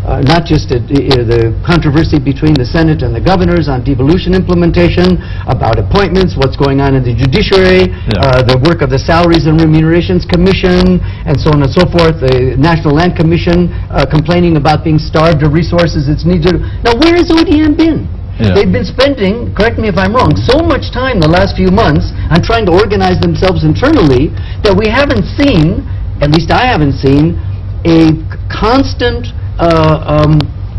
not just the controversy between the Senate and the governors on devolution implementation, about appointments, what's going on in the judiciary, the work of the Salaries and Remunerations Commission, and so on and so forth, the National Land Commission complaining about being starved of resources it's needed. Now, where has ODM been? They've been spending, correct me if I'm wrong, so much time the last few months on trying to organize themselves internally that we haven't seen, at least I haven't seen, a constant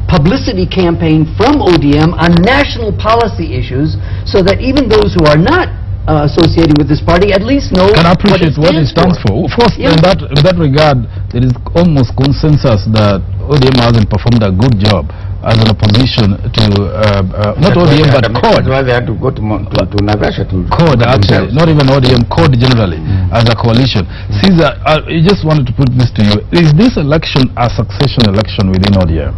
publicity campaign from ODM on national policy issues, so that even those who are not associated with this party at least know can appreciate what it stands for. Of course, in that regard, there is almost consensus that ODM hasn't performed a good job as an opposition to not ODM but CORD. That's why they had to go to Nagasha to CORD, actually, not even ODM, CORD generally as a coalition. Caesar, I just wanted to put this to you. Is this election a succession election within ODM?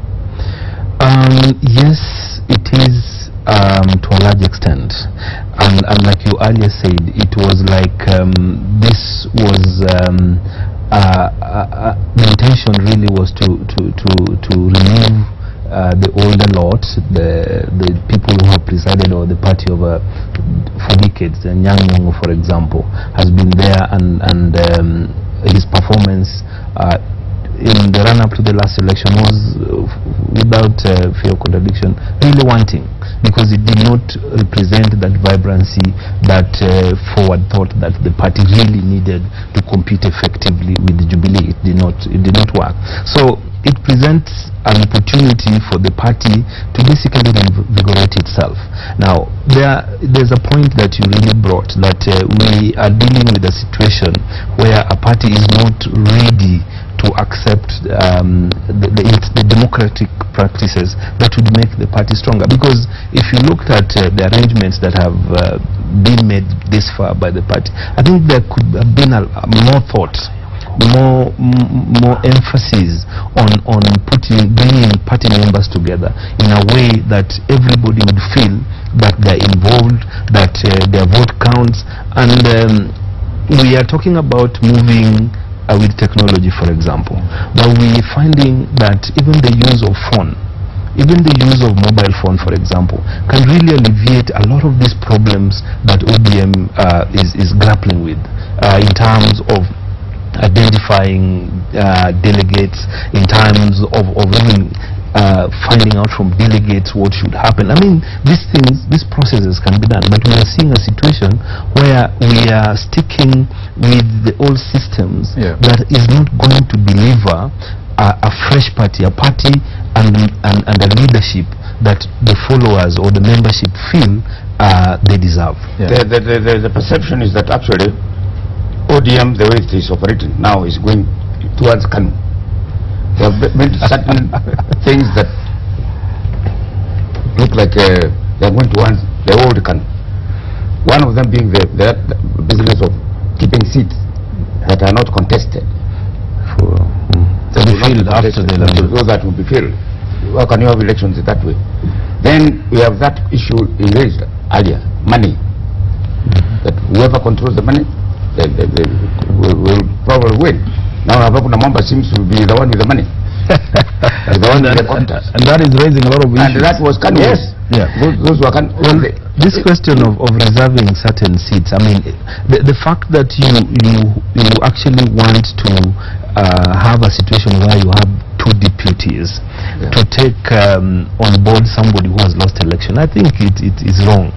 Yes, it is to a large extent. And like you earlier said, it was like this was the intention really was to remove the older lot, the people who have presided over the party over for decades. Nyang, for example, has been there, and his performance in the run-up to the last election was, without fear of contradiction, really wanting, because it did not represent that vibrancy, that forward thought that the party really needed to compete effectively with the Jubilee. It did not work. So it presents an opportunity for the party to basically reinvigorate itself. Now, there's a point that you really brought, that we are dealing with a situation where a party is not ready to accept the democratic practices that would make the party stronger. Because if you looked at the arrangements that have been made this far by the party, I think there could have been more thought, more emphasis on bringing party members together in a way that everybody would feel that they're involved, that their vote counts. And we are talking about moving with technology, for example, but we're finding that even the use of phone, even the use of mobile phone, for example, can really alleviate a lot of these problems that ODM is grappling with in terms of identifying delegates, in terms of even finding out from delegates what should happen. I mean, these processes can be done, but we are seeing a situation where we are sticking with the old systems that is not going to deliver a fresh party, a party and a leadership that the followers or the membership feel they deserve. The perception is that actually ODM, the way it is operating now, is going towards Kanu. They have made certain things that look like they are going towards the old Kanu. One of them being the business of keeping seats that are not contested. That will be filled. How can you have elections that way? Then we have that issue raised earlier, money. That whoever controls the money, they will probably win. Now Abakuna Mamba seems to be the one with the money. The one with the contest. And that is raising a lot of issues. And that was Kanu. Yes. Yeah. Those who are Kanu. Well, this question of reserving certain seats, I mean, the fact that you actually want to have a situation where you have two deputies to take on board somebody who has lost election, I think it is wrong.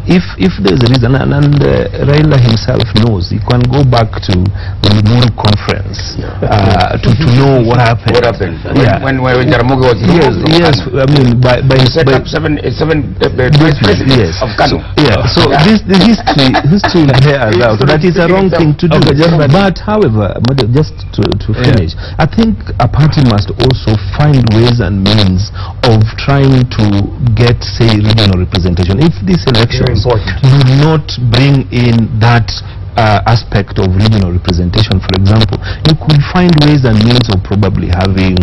If there's a reason, and Raila himself knows, he can go back to the Limuru conference to know what happened. What happened? When Jaramogi was yes, I mean, by set up seven presidents of Kanu. So the history bears out that is a wrong thing to do. But however, just to finish, I think a party must also find ways and means of trying to get, say, regional representation. If these elections do not bring in that aspect of regional representation, for example, you could find ways and means of probably having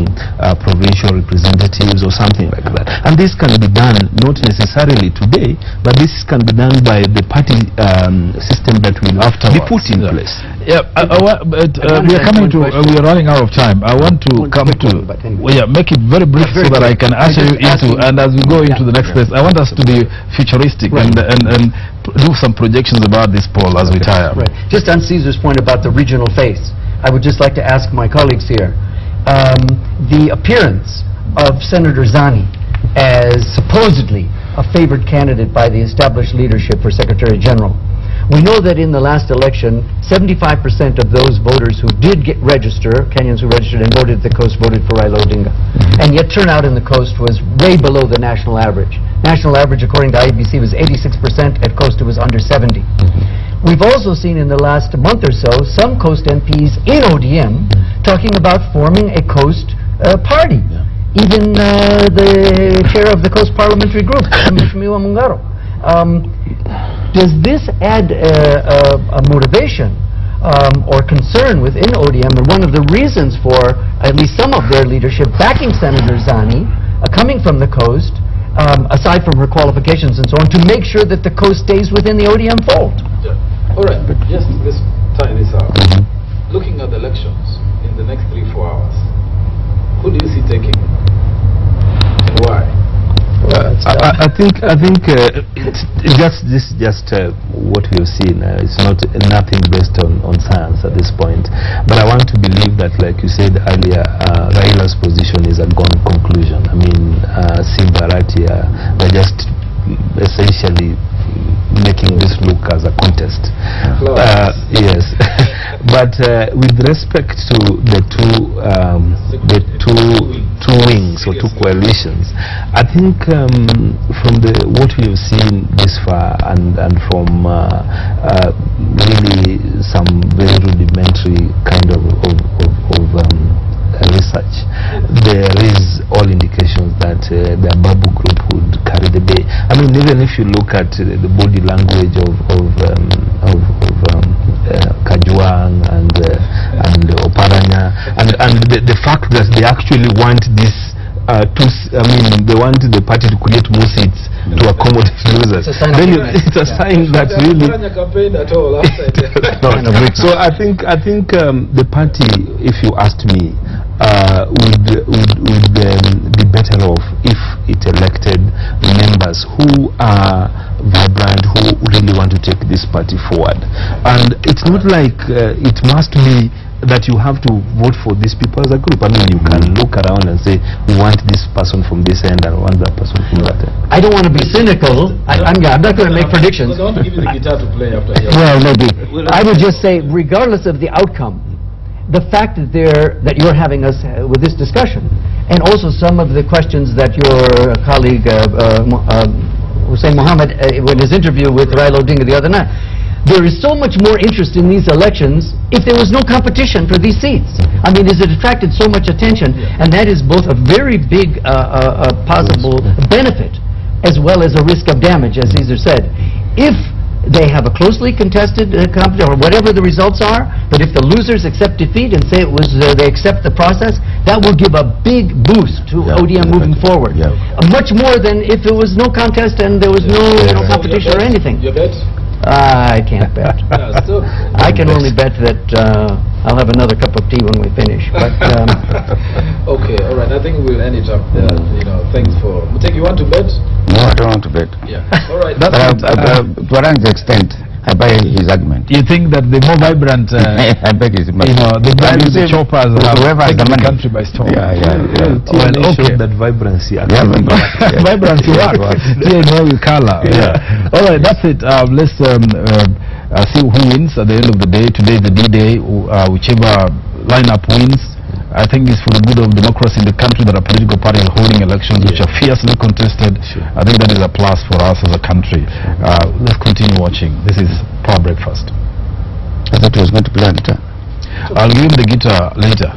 provincial representatives or something like that. And this can be done not necessarily today, but this can be done by the party system that will be put in place. Yeah, we are coming to, we are running out of time. I want to come to, make it very brief so that I can answer you into, and as we go into the next place, I want us to be futuristic and do some projections about this poll as we tie up. Right. Just on Caesar's point about the regional face, I would just like to ask my colleagues here, the appearance of Senator Zani as supposedly a favored candidate by the established leadership for Secretary General. We know that in the last election, 75% of those voters who did register, Kenyans who registered and voted at the coast, voted for Raila Odinga. And yet turnout in the coast was way below the national average. National average, according to IBC, was 86%. At coast, it was under 70. We've also seen in the last month or so some coast MPs in ODM talking about forming a coast party. Even the chair of the Coast Parliamentary Group, Mheshimiwa Mungaro. Does this add a motivation or concern within ODM? And one of the reasons for at least some of their leadership backing Senator Zani, coming from the coast, aside from her qualifications and so on, to make sure that the coast stays within the ODM fold. Yeah. All right, but just let's tie this out. Looking at the elections in the next 3-4 hours, who do you see taking and why? I think it's just what we have seen. It's nothing based on science at this point. But I want to believe that, like you said earlier, Raila's position is a gone conclusion. I mean, Simbarati, they're just essentially making this look as a contest. Yes. But with respect to the two wings or two coalitions, I think from what we have seen this far and from really some very rudimentary kind of research, there is all indications that the Babu group would carry the day. I mean, even if you look at the body language of Kajwang and Oparanya, and the fact that they actually want this they want the party to create more seats to accommodate losers. It's a sign that really. So I think the party, if you asked me, would be better off if it elected members who are vibrant, who really want to take this party forward. And it's not like it must be that you have to vote for these people as a group. I mean, you can look around and say, we want this person from this end and we want that person from that end. I don't want to be cynical. I'm not going to make predictions. I want to give you the guitar to play after here. Well, maybe. I would just say, regardless of the outcome, the fact that you're having us with this discussion, and also some of the questions that your colleague Hussein Mohammed, in his interview with Raila Odinga the other night, there is so much more interest in these elections if there was no competition for these seats. I mean, it attracted so much attention, and that is both a very big possible benefit as well as a risk of damage, as Caesar said. If they have a closely contested competition, or whatever the results are, but if the losers accept defeat and say it was they accept the process, that will give a big boost to ODM moving forward. Much more than if it was no contest and there was no competition or anything. Your bet? I can't bet. I can only bet that I'll have another cup of tea when we finish. But okay, all right. I think we'll end it up there. Thanks for. Muteki, you want to bet? No, I don't want to bet. Yeah. All right. To an extent, I buy his argument. You think that the more vibrant, I beg his money. the choppers have taken the country by storm. Well, okay. That vibrancy. Vibrancy works. All right, that's it. Let's see who wins at the end of the day. Today is the D-Day. Whichever lineup wins, I think it's for the good of democracy in the country that our political parties are holding elections which are fiercely contested. I think that is a plus for us as a country. Let's continue watching. This is Power Breakfast. I thought he was going to play a guitar. I'll give him the guitar later.